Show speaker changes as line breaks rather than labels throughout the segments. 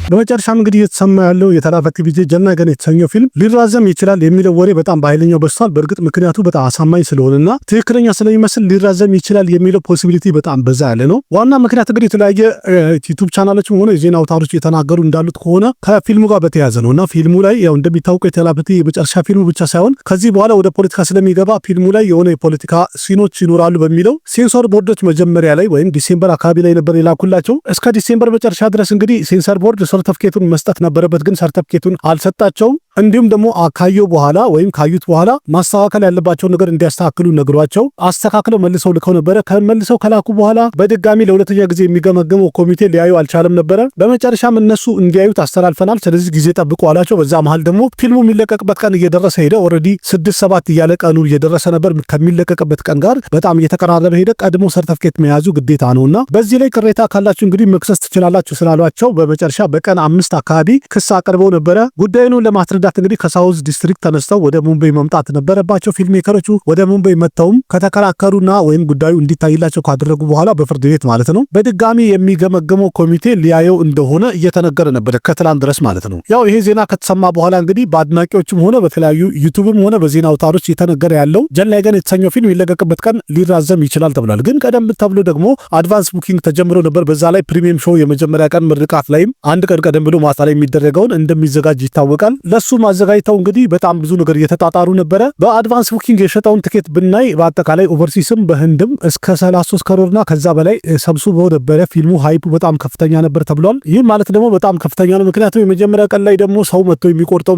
በመጨረሻም እንግዲህ የተሰማ ያለው የተላፈት ቪዲዮ ጀነገን የተሰኘው ፊልም ሊራዘም ይችላል የሚለው ወሬ በጣም በኃይለኛው በዝቷል። በእርግጥ ምክንያቱ በጣም አሳማኝ ስለሆነና ትክክለኛ ስለሚመስል ሊራዘም ይችላል የሚለው ፖሲቢሊቲ በጣም በዛ ያለ ነው። ዋና ምክንያት እንግዲህ የተለያየ ዩቲዩብ ቻናሎችም ሆነ የዜና አውታሮች የተናገሩ እንዳሉት ከሆነ ከፊልሙ ጋር በተያያዘ ነውና ፊልሙ ላይ ያው እንደሚታወቀው የተላፈት የመጨረሻ ፊልሙ ብቻ ሳይሆን ከዚህ በኋላ ወደ ፖለቲካ ስለሚገባ ፊልሙ ላይ የሆነ የፖለቲካ ሲኖች ይኖራሉ በሚለው ሴንሰር ቦርዶች መጀመሪያ ላይ ወይም ዲሴምበር አካባቢ ላይ ነበር የላኩላቸው። እስከ ዲሴምበር መጨረሻ ድረስ እንግዲህ ሴንሰር ቦርድ ሰርተፍኬቱን መስጠት ነበረበት፣ ግን ሰርተፍኬቱን አልሰጣቸውም። እንዲሁም ደግሞ ካየው በኋላ ወይም ካዩት በኋላ ማስተካከል ያለባቸው ነገር እንዲያስተካክሉ ነግሯቸው አስተካክለው መልሰው ልከው ነበረ። ከመልሰው ከላኩ በኋላ በድጋሚ ለሁለተኛ ጊዜ የሚገመገመው ኮሚቴ ሊያዩ አልቻለም ነበረ። በመጨረሻም እነሱ እንዲያዩት አስተላልፈናል፣ ስለዚህ ጊዜ ጠብቁ አላቸው። በዛ መሃል ደግሞ ፊልሙ የሚለቀቅበት ቀን እየደረሰ ሄደ። ኦልሬዲ 6-7 እያለ ቀኑ እየደረሰ ነበር። ከሚለቀቅበት ቀን ጋር በጣም እየተቀራረበ ሄደ። ቀድሞ ሰርተፍኬት መያዙ ግዴታ ነውና በዚህ ላይ ቅሬታ ካላችሁ እንግዲህ መክሰስ ትችላላችሁ ስላሏቸው በመጨረሻ በቀን 5 አካባቢ ክስ አቅርበው ነበረ። ጉዳዩን ለማስረዳት እንግዲህ ከሳውዝ ዲስትሪክት ተነስተው ወደ ሙምባይ መምጣት ነበረባቸው። ፊልም ሜከሮቹ ወደ ሙምባይ መጥተውም ከተከራከሩና ወይም ጉዳዩ እንዲታይላቸው ካደረጉ በኋላ በፍርድ ቤት ማለት ነው በድጋሚ የሚገመገመው ኮሚቴ ሊያየው እንደሆነ እየተነገረ ነበር ከትላንት ድረስ ማለት ነው። ያው ይሄ ዜና ከተሰማ በኋላ እንግዲህ በአድናቂዎችም ሆነ በተለያዩ ዩቲዩብም ሆነ በዜና አውታሮች እየተነገረ ያለው ጀነገን የተሰኘው ፊልም ይለቀቅበት ቀን ሊራዘም ይችላል ተብሏል። ግን ቀደም ተብሎ ደግሞ አድቫንስ ቡኪንግ ተጀምሮ ነበር። በዛ ላይ ፕሪሚየም ሾው የመጀመሪያ ቀን ምርቃት ላይም አንድ ቀን ቀደም ብሎ ማታ ላይ የሚደረገውን እንደሚዘጋጅ ይታወቃል። ለሱ ማዘጋጅተው እንግዲህ በጣም ብዙ ነገር እየተጣጣሩ ነበረ። በአድቫንስ ቡኪንግ የሸጠውን ትኬት ብናይ በአጠቃላይ ኦቨርሲስም በህንድም እስከ 33 ከሮርና ከዛ በላይ ሰብስቦ ነበረ። ፊልሙ ሃይፑ በጣም ከፍተኛ ነበር ተብሏል። ይህ ማለት ደግሞ በጣም ከፍተኛ ነው። ምክንያቱም የመጀመሪያ ቀን ላይ ደግሞ ሰው መጥቶ የሚቆርጠው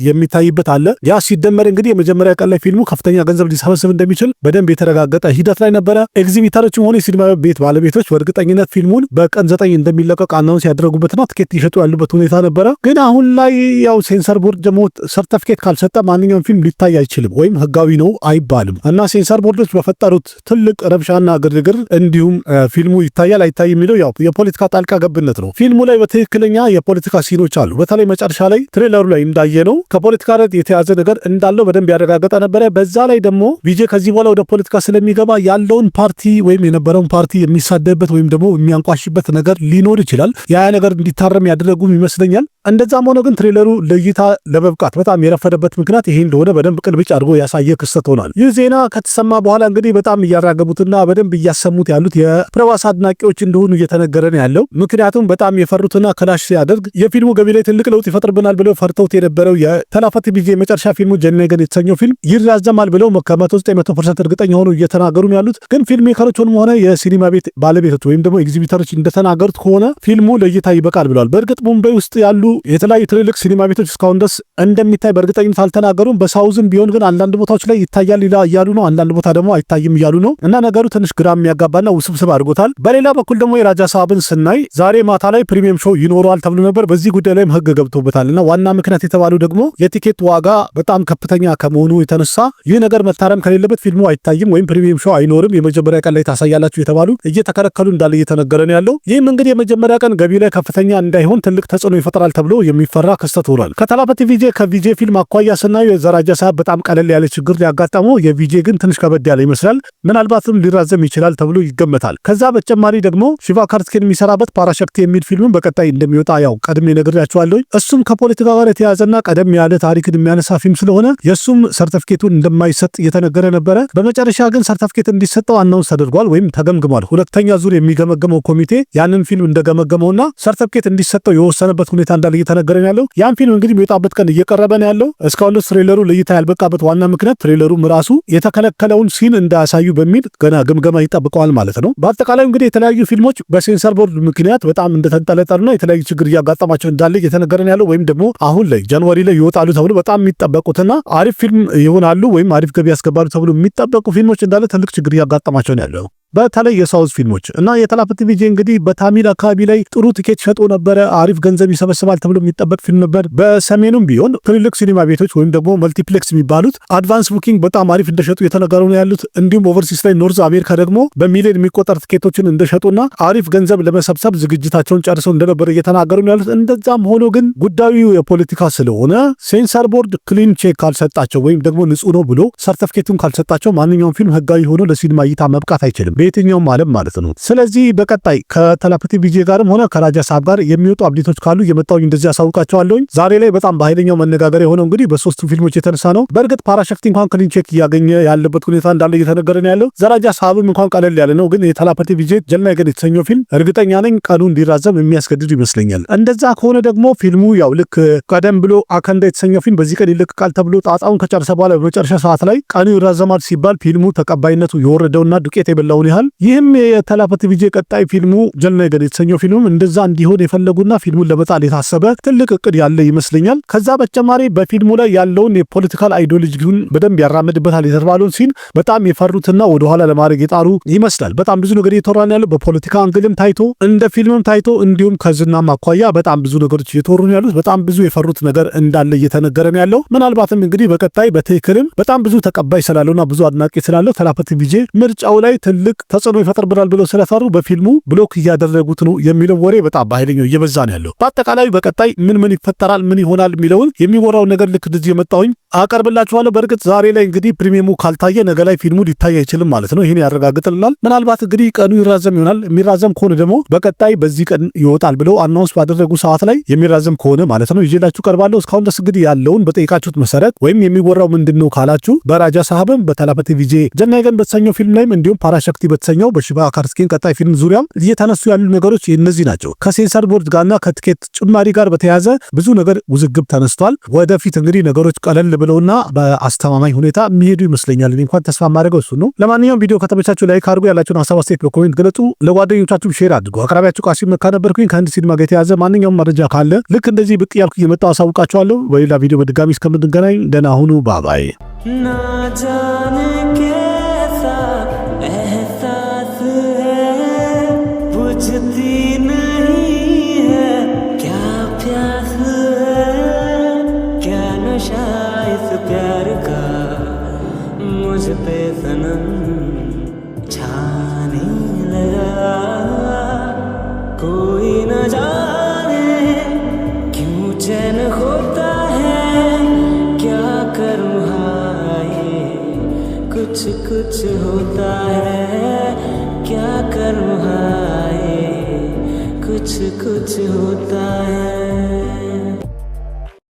የሚታይበት አለ። ያ ሲደመር እንግዲህ የመጀመሪያ ቀን ላይ ፊልሙ ከፍተኛ ገንዘብ ሊሰበስብ እንደሚችል በደንብ የተረጋገጠ ሂደት ላይ ነበረ። ኤግዚቢተሮችም ሆነ የሲኒማ ቤት ባለቤቶች በእርግጠኝነት ፊልሙን በቀን 9 እንደሚለቀቅ አናውንስ ያደረጉበትና ትኬት ይሸጡ ያሉበት ሁኔታ ነበረ። ግን አሁን ላይ ያው ሴንሰር ቦርድ ደግሞ ሰርተፍኬት ካልሰጠ ማንኛውም ፊልም ሊታይ አይችልም ወይም ህጋዊ ነው አይባልም እና ሴንሰር ቦርዶች በፈጠሩት ትልቅ ረብሻና ግርግር እንዲሁም ፊልሙ ይታያል አይታይ የሚለው ያው የፖለቲካ ጣልቃ ገብነት ነው። ፊልሙ ላይ በትክክለኛ የፖለቲካ ሲኖች አሉ። በተለይ መጨረሻ ላይ ትሬለሩ ላይ እንዳየነው ከፖለቲካ ጋር የተያዘ ነገር እንዳለው በደንብ ያረጋገጠ ነበረ። በዛ ላይ ደግሞ ቪጄ ከዚህ በኋላ ወደ ፖለቲካ ስለሚገባ ያለውን ፓርቲ ወይም የነበረውን ፓርቲ የሚሳደብበት ወይም ደግሞ የሚያንቋሽበት ነገር ሊኖር ይችላል። ያ ነገር እንዲታረም ያደረጉም ይመስለኛል። እንደዛም ሆኖ ግን ትሬለሩ ለእይታ ለመብቃት በጣም የረፈደበት ምክንያት ይሄ እንደሆነ በደንብ ቅልብጭ አድርጎ ያሳየ ክስተት ሆኗል። ይህ ዜና ከተሰማ በኋላ እንግዲህ በጣም እያራገቡትና በደንብ እያሰሙት ያሉት የፕረባስ አድናቂዎች እንደሆኑ እየተነገረ ነው ያለው። ምክንያቱም በጣም የፈሩትና ክላሽ ሲያደርግ የፊልሙ ገቢ ላይ ትልቅ ለውጥ ይፈጥርብናል ብለው ፈርተውት የነበረው የተላፈት ቪዲዮ የመጨረሻ ፊልሙ ጀነገን የተሰኘው ፊልም ይራዘማል ብለው ከ100% እርግጠኛ ሆነው እየተናገሩ ነው ያሉት። ግን ፊልም ሜከሮችም ሆነ የሲኒማ ቤት ባለቤቶች ወይም ደግሞ ኤግዚቢተሮች እንደተናገሩት ከሆነ ፊልሙ ለእይታ ይበቃል ብለዋል። በእርግጥ ሙምባይ ውስጥ ያሉ የተለያዩ ትልልቅ ሲኒማ ቤቶች እስካሁን ድረስ እንደሚታይ በእርግጠኝነት አልተናገሩም። በሳውዝም ቢሆን ግን አንዳንድ ቦታዎች ላይ ይታያል እያሉ ነው፣ አንዳንድ ቦታ ደግሞ አይታይም እያሉ ነው እና ነገሩ ትንሽ ግራ የሚያጋባና ውስብስብ አድርጎታል። በሌላ በኩል ደግሞ የራጃ ሳብን ስናይ ዛሬ ማታ ላይ ፕሪሚየም ሾው ይኖረዋል ተብሎ ነበር። በዚህ ጉዳይ ላይም ህግ ገብቶበታል እና ዋና ምክንያት የተባሉ ደግሞ የቲኬት ዋጋ በጣም ከፍተኛ ከመሆኑ የተነሳ ይህ ነገር መታረም ከሌለበት ፊልሙ አይታይም ወይም ፕሪሚየም ሾው አይኖርም፣ የመጀመሪያ ቀን ላይ ታሳያላችሁ የተባሉ እየተከለከሉ እንዳለ እየተነገረ ነው ያለው። ይህም እንግዲህ የመጀመሪያ ቀን ገቢ ላይ ከፍተኛ እንዳይሆን ትልቅ ተጽዕኖ ይፈጥራል ተብሎ የሚፈራ ክስተት ሆኗል። ከተላፈት ቪጄ ከቪጄ ፊልም አኳያ ስናየው የዘራጃ ሳብ በጣም ቀለል ያለ ችግር ሊያጋጠመው የቪጄ ግን ትንሽ ከበድ ያለ ይመስላል። ምናልባትም ሊራዘም ይችላል ተብሎ ይገመታል። ከዛ በተጨማሪ ደግሞ ሺቫ ካርትኬን የሚሰራበት ፓራሸክቲ የሚል ፊልም በቀጣይ እንደሚወጣ ያው ቀድሜ ነግሬያችኋለሁ። እሱም ከፖለቲካ ጋር የተያዘና ቀደም ያለ ታሪክን የሚያነሳ ፊልም ስለሆነ የሱም ሰርተፍኬቱን እንደማይሰጥ እየተነገረ ነበረ። በመጨረሻ ግን ሰርተፍኬት እንዲሰጠው አናውንስ ተደርጓል ወይም ተገምግሟል። ሁለተኛ ዙር የሚገመገመው ኮሚቴ ያንን ፊልም እንደገመገመውና ሰርተፍኬት እንዲሰጠው የወሰነበት ሁኔታ እንዳለ እየተነገረ ነው ያለው። ያን ፊልም እንግዲህ የሚወጣበት ቀን እየቀረበ ነው ያለው። እስካሁን ትሬለሩ ለእይታ ያልበቃበት ዋና ምክንያት ትሬለሩም ራሱ የተከለከለውን ሲን እንዳያሳዩ በሚል ገና ግምገማ ይጠብቀዋል ማለት ነው። በአጠቃላይ እንግዲህ የተለያዩ ፊልሞች በሴንሰር ቦርድ ምክንያት በጣም እንደተንጠለጠሉና የተለያዩ ችግር እያጋጠማቸው እንዳለ እየተነገረ ነው ያለው። ወይም ደግሞ አሁን ላይ ጃንዋሪ ላይ ይወጣሉ ተብሎ በጣም የሚጠበቁትና አሪፍ ፊልም ይሆናሉ ወይም አሪፍ ገቢ ያስገባሉ ተብሎ የሚጠበቁ ፊልሞች እንዳለ ትልቅ ችግር እያጋጠማቸው ነው ያለው። በተለይ የሳውዝ ፊልሞች እና የተላፈት ቪጄ እንግዲህ በታሚል አካባቢ ላይ ጥሩ ቲኬት ሸጦ ነበረ። አሪፍ ገንዘብ ይሰበስባል ተብሎ የሚጠበቅ ፊልም ነበር። በሰሜኑም ቢሆን ትልልቅ ሲኒማ ቤቶች ወይም ደግሞ መልቲፕሌክስ የሚባሉት አድቫንስ ቡኪንግ በጣም አሪፍ እንደሸጡ የተነገሩ ነው ያሉት። እንዲሁም ኦቨርሲስ ላይ ኖርዝ አሜሪካ ደግሞ በሚሊዮን የሚቆጠር ቲኬቶችን እንደሸጡና አሪፍ ገንዘብ ለመሰብሰብ ዝግጅታቸውን ጨርሰው እንደነበረ እየተናገሩ ነው ያሉት። እንደዛም ሆኖ ግን ጉዳዩ የፖለቲካ ስለሆነ ሴንሰር ቦርድ ክሊን ቼክ ካልሰጣቸው ወይም ደግሞ ንጹህ ነው ብሎ ሰርተፍኬቱን ካልሰጣቸው ማንኛውም ፊልም ህጋዊ ሆኖ ለሲኒማ እይታ መብቃት አይችልም። በየትኛውም ዓለም ማለት ነው። ስለዚህ በቀጣይ ከተላፐቲ ቪጄ ጋርም ሆነ ከራጃ ሳብ ጋር የሚወጡ አብዴቶች ካሉ የመጣው እንደዚህ አሳውቃቸዋለሁ። ዛሬ ላይ በጣም በኃይለኛው መነጋገር የሆነው እንግዲህ በሶስቱ ፊልሞች የተነሳ ነው። በእርግጥ ፓራሸክቲ እንኳን ክሊን ቼክ እያገኘ ያለበት ሁኔታ እንዳለ እየተነገረ ነው ያለው። ዘራጃ ሳብም እንኳን ቀለል ያለ ነው። ግን የተላፐቲ ቪጄ ጀልና ገን የተሰኘው ፊልም እርግጠኛ ነኝ ቀኑ እንዲራዘም የሚያስገድዱ ይመስለኛል። እንደዛ ከሆነ ደግሞ ፊልሙ ያው ልክ ቀደም ብሎ አከንዳ የተሰኘው ፊልም በዚህ ቀን ይለቀቃል ተብሎ ጣጣውን ከጨረሰ በኋላ በመጨረሻ ሰዓት ላይ ቀኑ ይራዘማል ሲባል ፊልሙ ተቀባይነቱ የወረደውና ዱቄት የበላውን ያህል ይህም የተላፐቲ ቪጄ ቀጣይ ፊልሙ ጀልና ገን የተሰኘው ፊልም እንደዛ እንዲሆን የፈለጉና ፊልሙን ለመጣል የታሰበ ትልቅ እቅድ ያለ ይመስለኛል። ከዛ በተጨማሪ በፊልሙ ላይ ያለውን የፖለቲካል አይዲዮሎጂውን በደንብ ያራምድበታል የተባለውን ሲን በጣም የፈሩትና ወደኋላ ለማድረግ የጣሩ ይመስላል። በጣም ብዙ ነገር እየተወራ ያለው በፖለቲካ አንግልም ታይቶ እንደ ፊልምም ታይቶ እንዲሁም ከዝናም አኳያ በጣም ብዙ ነገሮች እየተወሩ ያሉት በጣም ብዙ የፈሩት ነገር እንዳለ እየተነገረ ነው ያለው። ምናልባትም እንግዲህ በቀጣይ በትክክልም በጣም ብዙ ተቀባይ ስላለውና ብዙ አድናቂ ስላለው ተላፐቲ ቪጄ ምርጫው ላይ ትልቅ ተጽዕኖ ይፈጥርብናል ብለው ስለፈሩ በፊልሙ ብሎክ እያደረጉት ነው የሚለው ወሬ በጣም በኃይለኛው እየበዛ ነው ያለው። በአጠቃላይ በቀጣይ ምን ይፈጠራል ምን ይሆናል የሚለውን የሚወራው ነገር ልክ እንደዚህ የመጣውኝ አቀርብላችኋለሁ። በእርግጥ ዛሬ ላይ እንግዲህ ፕሪሚየሙ ካልታየ ነገ ላይ ፊልሙ ሊታይ አይችልም ማለት ነው። ይሄን ያረጋግጥልናል። ምናልባት እንግዲህ ቀኑ ይራዘም ይሆናል። የሚራዘም ከሆነ ደግሞ በቀጣይ በዚህ ቀን ይወጣል ብለው አናውንስ ባደረጉ ሰዓት ላይ የሚራዘም ከሆነ ማለት ነው ይዤላችሁ ቀርባለሁ። እስካሁን ድረስ እንግዲህ ያለውን በጠይቃችሁት መሰረት ወይም የሚወራው ምንድነው ካላችሁ በራጃ ሳብም በተላፐቲ ቪጄ ጀልና ገን በተሰኘው ፊልም ላይም እንዲሁም ፓራሸክቲ በተሰኘው በሺባ አካርስኪን ቀጣይ ፊልም ዙሪያም እየተነሱ ያሉ ነገሮች እነዚህ ናቸው። ከሴንሰር ቦርድ ጋርና ከትኬት ጭማሪ ጋር በተያያዘ ብዙ ነገር ውዝግብ ተነስቷል። ወደፊት እንግዲህ ነገሮች ቀለል ብለውና በአስተማማኝ ሁኔታ የሚሄዱ ይመስለኛል። እንኳን ተስፋ ማድረገው እሱ ነው። ለማንኛውም ቪዲዮ ከተመቻችሁ ላይክ አድርጉ፣ ያላችሁን ሀሳብ አስተያየት በኮሜንት ገለጹ፣ ለጓደኞቻችሁ ሼር አድርጉ። አቅራቢያችሁ ቃሲም መካ ነበርኩኝ። ከአንድ ሲኒማ ጋር የተያዘ ማንኛውም መረጃ ካለ ልክ እንደዚህ ብቅ ያልኩ እየመጣሁ አሳውቃችኋለሁ። በሌላ ቪዲዮ በድጋሚ እስከምንገናኝ ደህና ሁኑ። ባባይ
प्यार का मुझ पे सनम छाने लगा, कोई न जाने क्यों चैन होता है, क्या करूँ हाय कुछ कुछ होता है, क्या करूँ हाय कुछ कुछ होता है।